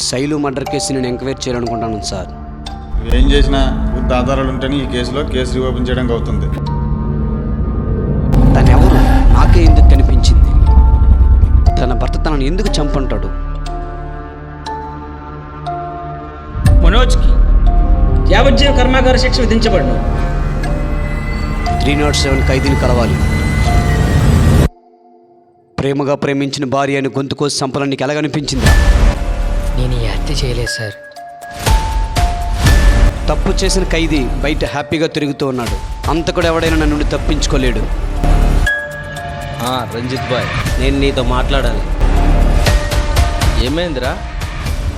Shailu murder case నేను enquiry చేయాలనుకుంటాను sir. ఏం చేసినా పూర్తి ఆధారాలు ఉంటేనే ఈ కేసులో కేసు రీఓపెన్ చేయడానికి అవుతుంది. తనెవరు నాకే ఎందుకు కనిపించింది? తన భర్త తనను ఎందుకు చంపంటాడు? మనోజ్కి యావజ్జీవ కర్మాగార శిక్ష విధించబడను. 307 ఖైదీని కలవాలి. ప్రేమగా ప్రేమించిన భార్య అని గొంతు కోసి చంపాలని నీకు ఎలాగనిపించిందా? నేను ఈ హత్య చేయలేదు సార్. తప్పు చేసిన ఖైదీ బయట హ్యాపీగా తిరుగుతూ ఉన్నాడు. అంతకుడు ఎవడైనా నన్ను నుండి తప్పించుకోలేడు. రంజిత్ బాయ్, నేను నీతో మాట్లాడాలి. ఏమైందిరా?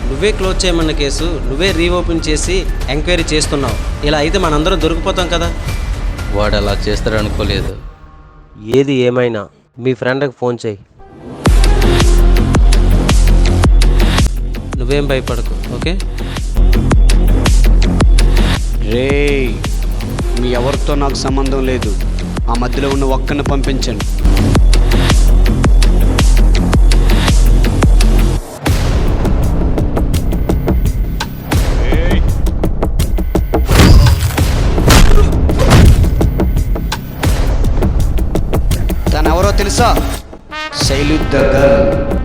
నువ్వే క్లోజ్ చేయమన్న కేసు నువ్వే రీఓపెన్ చేసి ఎంక్వైరీ చేస్తున్నావు. ఇలా అయితే మనందరం దొరికిపోతాం కదా. వాడు అలా చేస్తాడనుకోలేదు. ఏది ఏమైనా మీ ఫ్రెండ్కి ఫోన్ చేయి. నువ్వేం భయపడకు, ఓకే? రేయ్, మీ ఎవరితో నాకు సంబంధం లేదు. ఆ మధ్యలో ఉన్న ఒక్కరిని పంపించండి. తనెవరో తెలుసా? Shailu the girl.